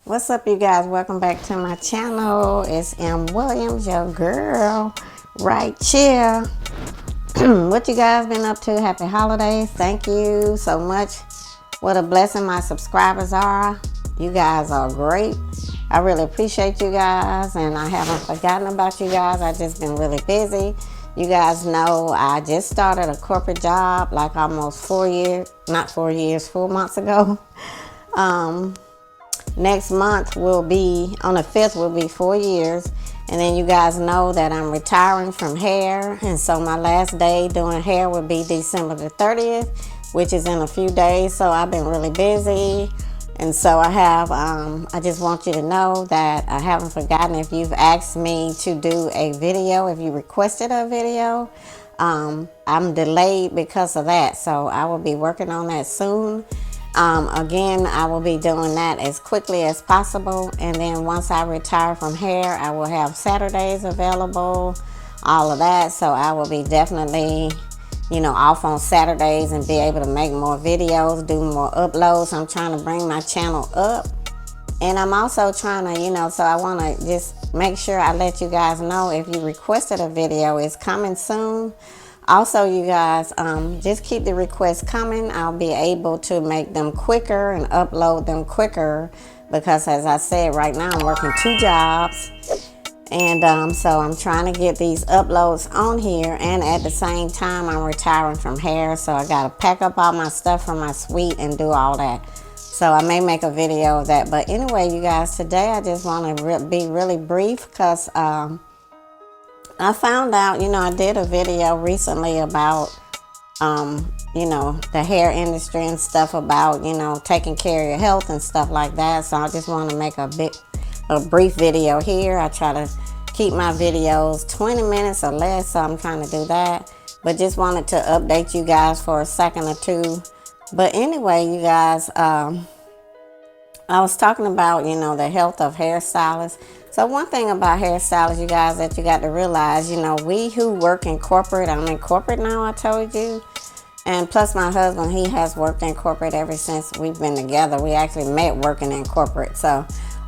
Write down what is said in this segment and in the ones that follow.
What's up, you guys? Welcome back to my channel. It's M. Williams, your girl, right here. What you guys been up to? Happy holidays. Thank you so much. What a blessing my subscribers are. You guys are great. I really appreciate you guys, and I haven't forgotten about you guys. I've just been really busy. You guys know I just started a corporate job like almost 4 months ago. Next month will be, on the 5th, will be 4 years. And then you guys know that I'm retiring from hair. And so my last day doing hair will be December the 30th, which is in a few days. So I've been really busy. And so I just want you to know that I haven't forgotten. If you've asked me to do a video, if you requested a video, I'm delayed because of that. So I will be working on that soon. Again, I will be doing that as quickly as possible. And then once I retire from hair, I will have Saturdays available, all of that. So I will be definitely, off on Saturdays and be able to make more videos, do more uploads. I'm trying to bring my channel up. And I'm also trying to, so I want to just make sure I let you guys know if you requested a video, it's coming soon. Also, you guys, just keep the requests coming. I'll be able to make them quicker and upload them quicker because, as I said, right now I'm working 2 jobs. And so I'm trying to get these uploads on here. And at the same time, I'm retiring from hair. So I got to pack up all my stuff from my suite and do all that. So I may make a video of that. But anyway, you guys, today I just want to be really brief because I found out, I did a video recently about, the hair industry and stuff about, taking care of your health and stuff like that. So I just want to make a brief video here. I try to keep my videos 20 minutes or less, so I'm trying to do that. But just wanted to update you guys for a second or two. But anyway, you guys, I was talking about, the health of hairstylists. So one thing about hairstylists, you guys, that you got to realize, we who work in corporate, I'm in corporate now, I told you. And plus my husband, he has worked in corporate ever since we've been together. We actually met working in corporate. So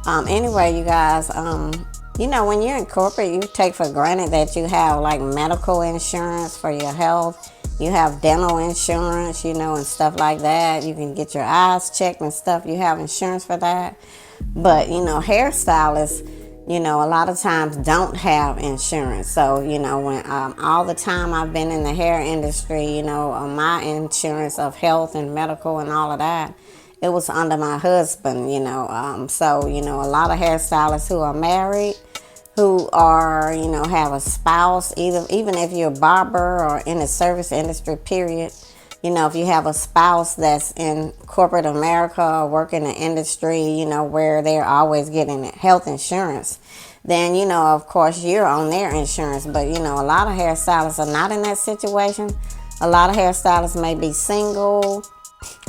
anyway, you guys, when you're in corporate, you take for granted that you have like medical insurance for your health. You have dental insurance, and stuff like that. You can get your eyes checked and stuff. You have insurance for that. But, hairstylists, a lot of times don't have insurance. So, when all the time I've been in the hair industry, my insurance of health and medical and all of that, it was under my husband, So, a lot of hairstylists who are married, who are, have a spouse, even if you're a barber or in the service industry, period. If you have a spouse that's in corporate America or work in the industry, where they're always getting health insurance, then, of course, you're on their insurance. But, a lot of hairstylists are not in that situation. A lot of hairstylists may be single,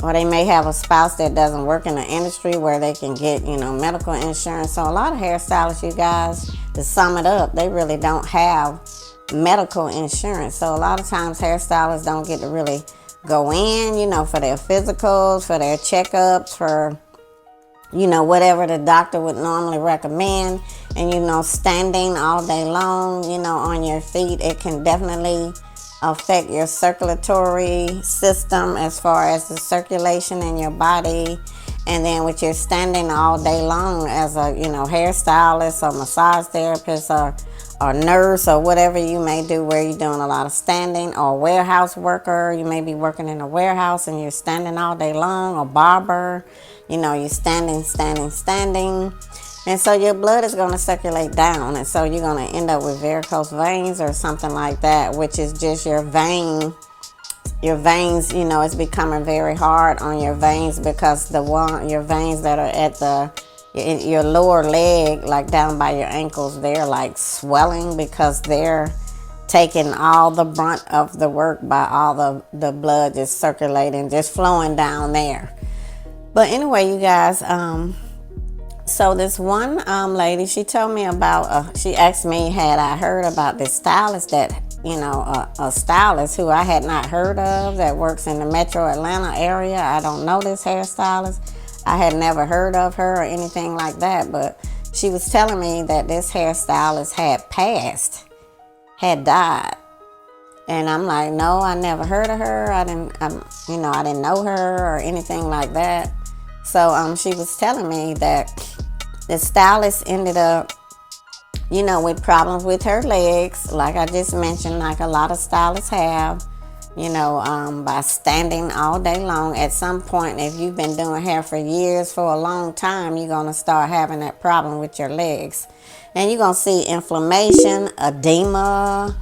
or they may have a spouse that doesn't work in the industry where they can get, medical insurance. So a lot of hairstylists, you guys, to sum it up, they really don't have medical insurance. So a lot of times hairstylists don't get to really go in, for their physicals, for their checkups, for, whatever the doctor would normally recommend. And, standing all day long, on your feet, it can definitely affect your circulatory system as far as the circulation in your body. And then with your standing all day long as a, hairstylist or massage therapist or nurse or whatever you may do, where you're doing a lot of standing, or warehouse worker, you may be working in a warehouse and you're standing all day long, or barber, you're standing. And so your blood is going to circulate down. And so you're going to end up with varicose veins or something like that, which is just your veins, it's becoming very hard on your veins because your veins that are at your lower leg, like down by your ankles, they're like swelling because they're taking all the brunt of the work by all the blood just circulating, just flowing down there. But anyway, you guys, so this one lady, she told me about, she asked me, had I heard about this stylist that, a stylist who I had not heard of that works in the metro Atlanta area. I don't know this hairstylist. I had never heard of her or anything like that, but she was telling me that this hairstylist had passed, had died. And I'm like, no, I never heard of her. I didn't know her or anything like that. So she was telling me that the stylist ended up, with problems with her legs, like I just mentioned, like a lot of stylists have, by standing all day long. At some point, if you've been doing hair for years, for a long time, you're going to start having that problem with your legs. And you're going to see inflammation, edema,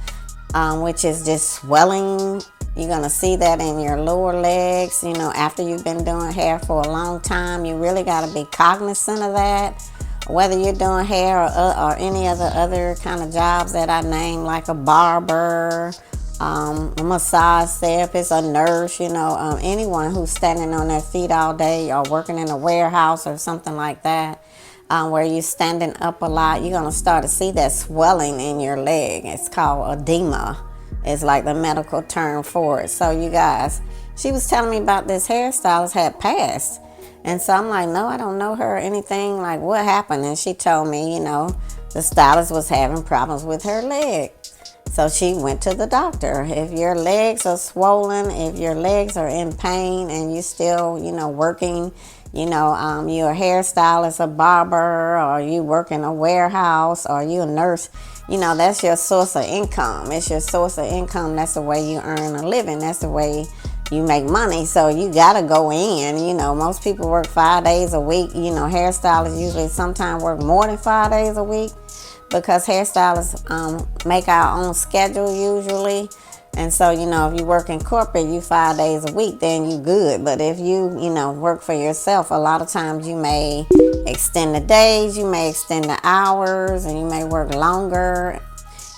which is just swelling. You're going to see that in your lower legs. After you've been doing hair for a long time, you really got to be cognizant of that. Whether you're doing hair or any of the other kind of jobs that I named, like a barber, a massage therapist, a nurse, anyone who's standing on their feet all day or working in a warehouse or something like that, where you're standing up a lot, you're going to start to see that swelling in your leg. It's called edema. It's like the medical term for it. So you guys, she was telling me about this hairstylist had passed. And so I'm like, no, I don't know her or anything. Like, what happened? And she told me, the stylist was having problems with her leg. So she went to the doctor. If your legs are swollen, if your legs are in pain and you still, working, you're a hairstylist, a barber, or you work in a warehouse, or you a nurse, that's your source of income. It's your source of income. That's the way you earn a living. That's the way you make money. So you gotta go in. Most people work 5 days a week. Hairstylists usually sometimes work more than 5 days a week, because hairstylists make our own schedule usually. And so, if you work in corporate, you 5 days a week, then you good. But if you, work for yourself, a lot of times you may extend the days, you may extend the hours, and you may work longer.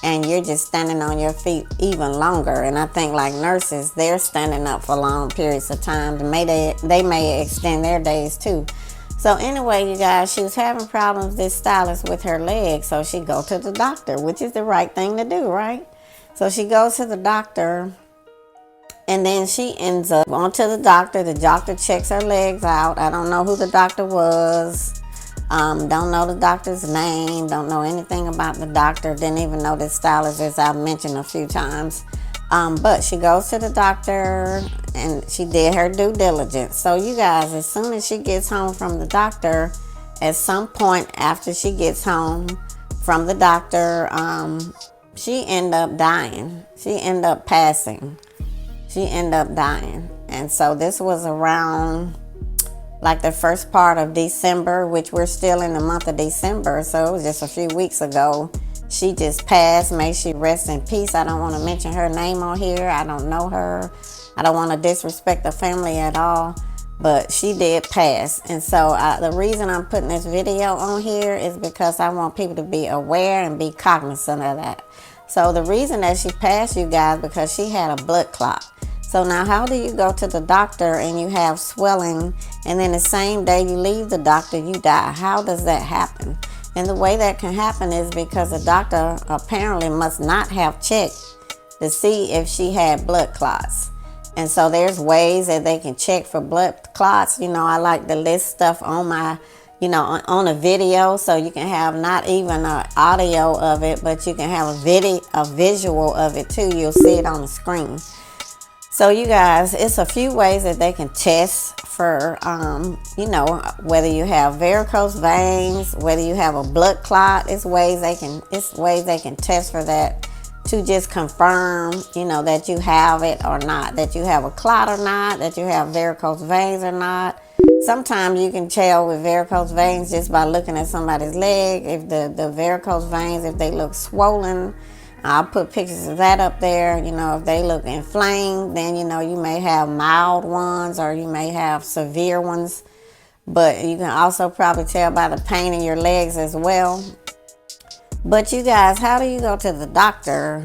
And you're just standing on your feet even longer. And I think like nurses, they're standing up for long periods of time. They may extend their days too. So anyway, you guys, she was having problems, this stylist, with her legs. So she go to the doctor, which is the right thing to do, right? So she goes to the doctor, and then she ends up going to the doctor. The doctor checks her legs out. I don't know who the doctor was. Don't know the doctor's name. Don't know anything about the doctor. Didn't even know this stylist, as I've mentioned a few times. But she goes to the doctor, and she did her due diligence. So you guys, as soon as she gets home from the doctor, at some point after she gets home from the doctor, she ended up dying. She ended up passing. She ended up dying. And so this was around like the first part of December, which we're still in the month of December. So it was just a few weeks ago. She just passed. May she rest in peace. I don't want to mention her name on here. I don't know her. I don't want to disrespect the family at all. But she did pass. And so the reason I'm putting this video on here is because I want people to be aware and be cognizant of that. So the reason that she passed, you guys, because she had a blood clot. So now how do you go to the doctor and you have swelling, and then the same day you leave the doctor, you die? How does that happen? And the way that can happen is because the doctor apparently must not have checked to see if she had blood clots. And so there's ways that they can check for blood clots. I like to list stuff on my, on a video, so you can have not even an audio of it, but you can have a visual of it too. You'll see it on the screen. So you guys, it's a few ways that they can test for, whether you have varicose veins, whether you have a blood clot. It's ways they can test for that, to just confirm, that you have it or not, that you have a clot or not, that you have varicose veins or not. Sometimes you can tell with varicose veins just by looking at somebody's leg. If the varicose veins, if they look swollen, I'll put pictures of that up there. If they look inflamed, then, you may have mild ones or you may have severe ones. But you can also probably tell by the pain in your legs as well. But you guys, how do you go to the doctor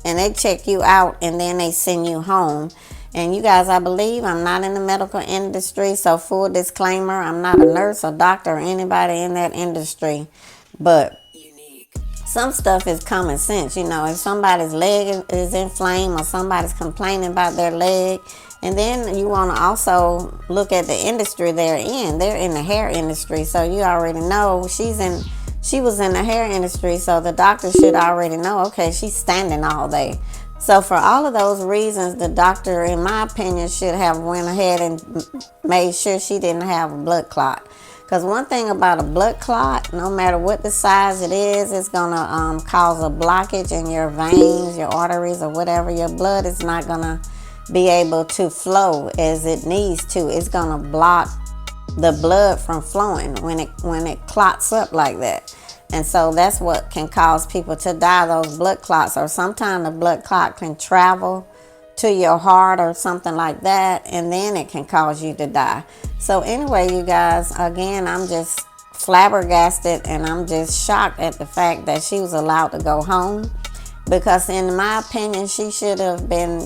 and they check you out and then they send you home? And you guys, I believe I'm not in the medical industry, so full disclaimer, I'm not a nurse or doctor or anybody in that industry. But some stuff is common sense. If somebody's leg is inflamed or somebody's complaining about their leg And then you want to also look at the industry they're in. They're in the hair industry, so you already know she was in the hair industry, so the doctor should already know, okay, she's standing all day. So for all of those reasons, the doctor, in my opinion, should have went ahead and made sure she didn't have a blood clot. Because one thing about a blood clot, no matter what the size it is, it's going to cause a blockage in your veins, your arteries, or whatever. Your blood is not going to be able to flow as it needs to. It's going to block the blood from flowing when it clots up like that. And so that's what can cause people to die, those blood clots. Or sometimes the blood clot can travel to your heart or something like that, and then it can cause you to die. So anyway, you guys, again, I'm just flabbergasted, and I'm just shocked at the fact that she was allowed to go home, because in my opinion, she should have been,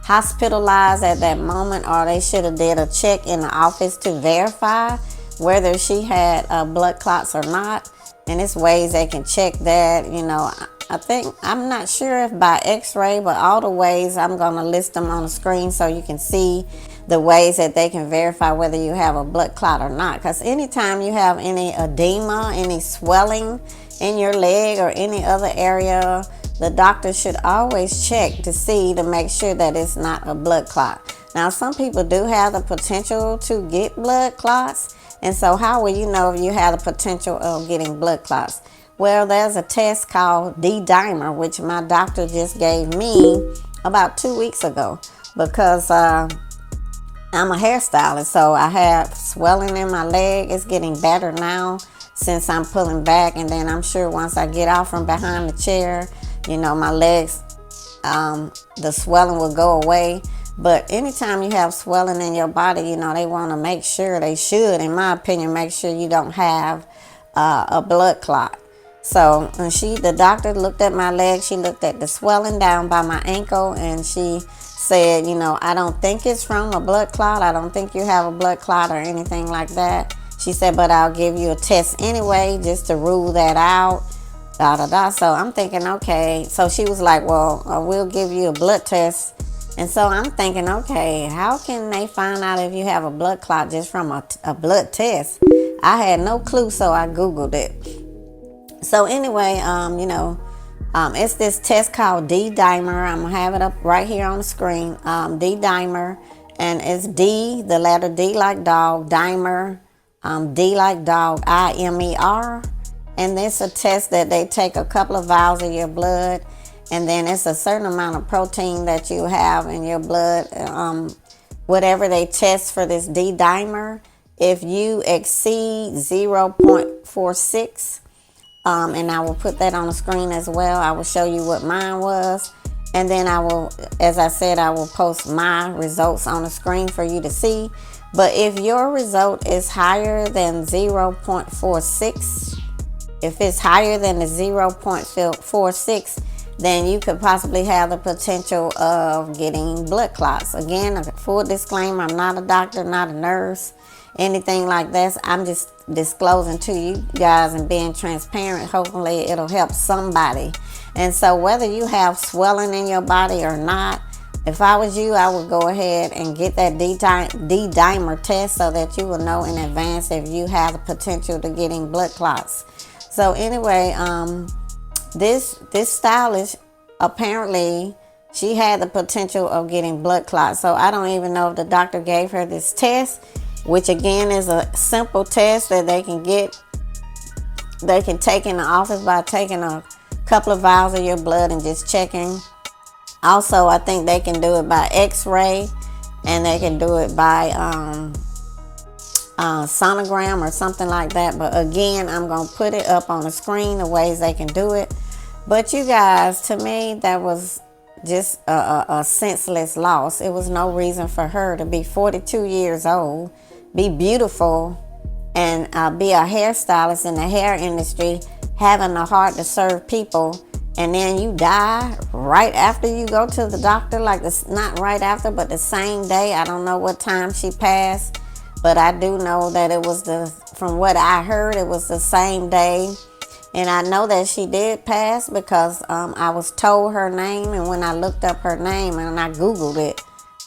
hospitalized at that moment, or they should have did a check in the office to verify whether she had blood clots or not. And it's ways they can check that, I'm not sure if by x-ray, but all the ways, I'm going to list them on the screen so you can see the ways that they can verify whether you have a blood clot or not. Because anytime you have any edema, any swelling in your leg or any other area, the doctor should always check to make sure that it's not a blood clot. Now, some people do have the potential to get blood clots. And so how will you know if you have the potential of getting blood clots? Well, there's a test called D-dimer, which my doctor just gave me about 2 weeks ago, because I'm a hairstylist. So I have swelling in my leg. It's getting better now since I'm pulling back. And then I'm sure once I get off from behind the chair, my legs, the swelling will go away. But anytime you have swelling in your body, they want to make sure, they should, in my opinion, make sure you don't have a blood clot. So when the doctor looked at my leg, she looked at the swelling down by my ankle, and she said, I don't think it's from a blood clot. I don't think you have a blood clot or anything like that. She said, but I'll give you a test anyway, just to rule that out. So I'm thinking, okay. So she was like, well, we'll give you a blood test. And so I'm thinking, okay, how can they find out if you have a blood clot just from a blood test? I had no clue, so I Googled it. So anyway, it's this test called D-dimer. I'm going to have it up right here on the screen. D-dimer. And it's D, the letter D like dog, dimer, D like dog, I-M-E-R. And it's a test that they take a couple of vials of your blood, and then it's a certain amount of protein that you have in your blood. Whatever they test for this D-dimer, if you exceed 0.46, and I will put that on the screen as well. I will show you what mine was. And then I will, as I said, I will post my results on the screen for you to see. But if your result is higher than 0.46, if it's higher than the 0.46, then you could possibly have the potential of getting blood clots. Again, a full disclaimer, I'm not a doctor, not a nurse, anything like that. I'm just disclosing to you guys and being transparent. Hopefully it'll help somebody. And so whether you have swelling in your body or not, if I was you, I would go ahead and get that D-dimer test so that you will know in advance if you have the potential to getting blood clots. So anyway, this stylist, apparently she had the potential of getting blood clots. So I don't even know if the doctor gave her this test, which again is a simple test that they can take in the office by taking a couple of vials of your blood and just checking. Also, I think they can do it by x-ray, and they can do it by sonogram or something like that. But again, I'm going to put it up on the screen, the ways they can do it. But you guys, to me, that was just a senseless loss. It was no reason for her to be 42 years old, be beautiful, and be a hairstylist in the hair industry, having the heart to serve people, and then you die right after you go to the doctor. Like this, not right after, but the same day. I don't know what time she passed, but I do know that it was from what I heard, it was the same day. And I know that she did pass because I was told her name, and when I looked up her name and I Googled it,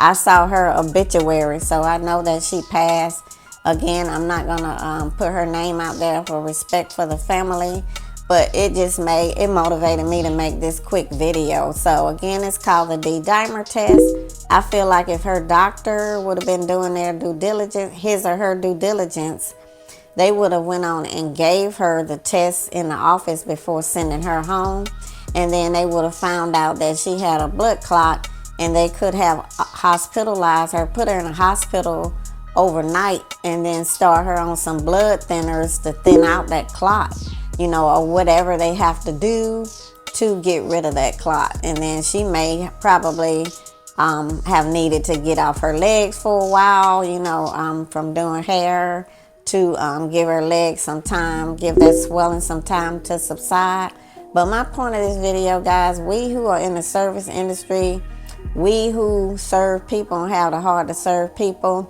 I saw her obituary, so I know that she passed. Again, I'm not gonna put her name out there for respect for the family, but it just motivated me to make this quick video. So again, it's called the D-dimer test. I feel like if her doctor would have been doing their due diligence, his or her due diligence, they would have went on and gave her the test in the office before sending her home. And then they would have found out that she had a blood clot, and they could have hospitalized her, put her in a hospital overnight, and then start her on some blood thinners to thin out that clot, you know, or whatever they have to do to get rid of that clot. And then she may probably have needed to get off her legs for a while, you know, from doing hair, to give her legs some time, give that swelling some time to subside. But my point of this video, guys, we who are in the service industry, we who serve people and have the heart to serve people,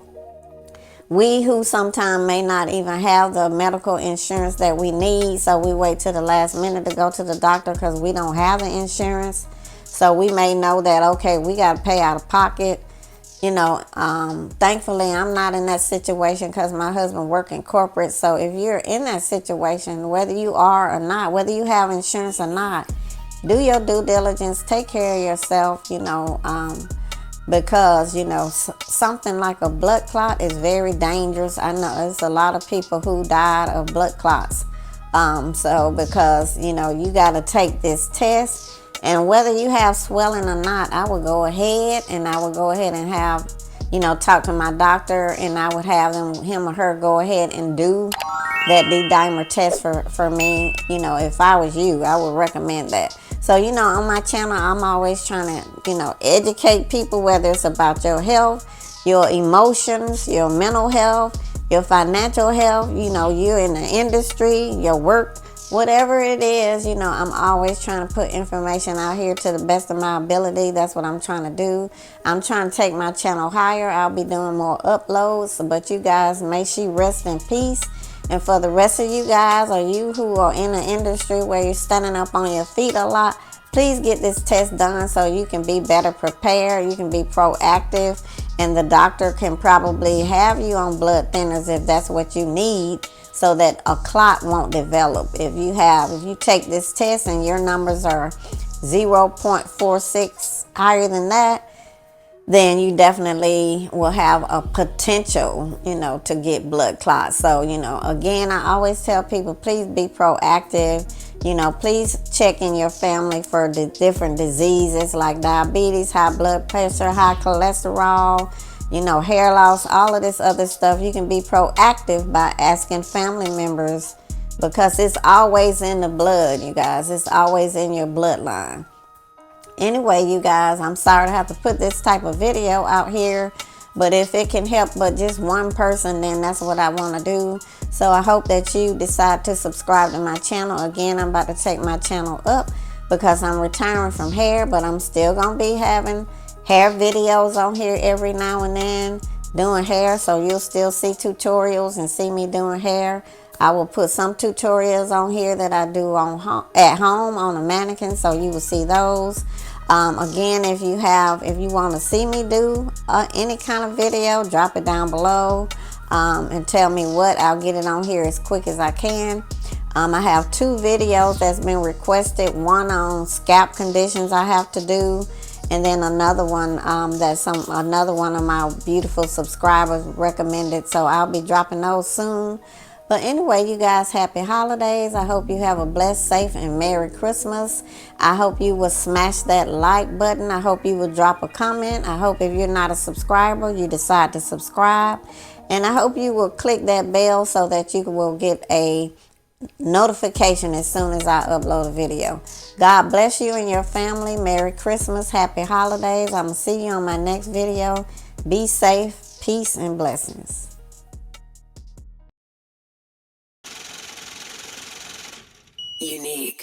we who sometimes may not even have the medical insurance that we need, so we wait till the last minute to go to the doctor because we don't have the insurance. So we may know that, okay, we got to pay out of pocket. You know, thankfully, I'm not in that situation because my husband works in corporate. So if you're in that situation, whether you are or not, whether you have insurance or not, do your due diligence, take care of yourself, you know, because, you know, something like a blood clot is very dangerous. I know there's a lot of people who died of blood clots. So because, you know, you got to take this test. And whether you have swelling or not, I would go ahead and have, you know, talk to my doctor, and I would have him or her go ahead and do that D-dimer test for me. You know, if I was you, I would recommend that. So, you know, on my channel, I'm always trying to, you know, educate people, whether it's about your health, your emotions, your mental health, your financial health, you know, you're in the industry, your work, whatever it is, you know, I'm always trying to put information out here to the best of my ability. That's what I'm trying to do. I'm trying to take my channel higher. I'll be doing more uploads, but you guys, may she rest in peace. And for the rest of you guys, or you who are in the industry where you're standing up on your feet a lot, please get this test done so you can be better prepared. You can be proactive, and the doctor can probably have you on blood thinners if that's what you need, so that a clot won't develop. If you take this test and your numbers are 0.46 higher than that, then you definitely will have a potential, you know, to get blood clots. So, you know, again, I always tell people, please be proactive. You know, please check in your family for the different diseases like diabetes, high blood pressure, high cholesterol, you know, hair loss, all of this other stuff. You can be proactive by asking family members, because it's always in the blood, you guys. It's always in your bloodline. Anyway, you guys, I'm sorry to have to put this type of video out here, but if it can help but just one person, then that's what I want to do. So I hope that you decide to subscribe to my channel. Again, I'm about to take my channel up because I'm retiring from hair, but I'm still going to be having hair videos on here every now and then, doing hair. So you'll still see tutorials and see me doing hair. I will put some tutorials on here that I do at home on a mannequin, so you will see those. Again, if you want to see me do any kind of video, drop it down below and tell me what. I'll get it on here as quick as I can. I have 2 videos that's been requested. One on scalp conditions I have to do, and then another one another one of my beautiful subscribers recommended. So I'll be dropping those soon. But anyway, you guys, happy holidays. I hope you have a blessed, safe, and Merry Christmas. I hope you will smash that like button. I hope you will drop a comment. I hope if you're not a subscriber, you decide to subscribe. And I hope you will click that bell so that you will get a notification as soon as I upload a video. God bless you and your family. Merry Christmas. Happy holidays. I'm going to see you on my next video. Be safe. Peace and blessings. Unique.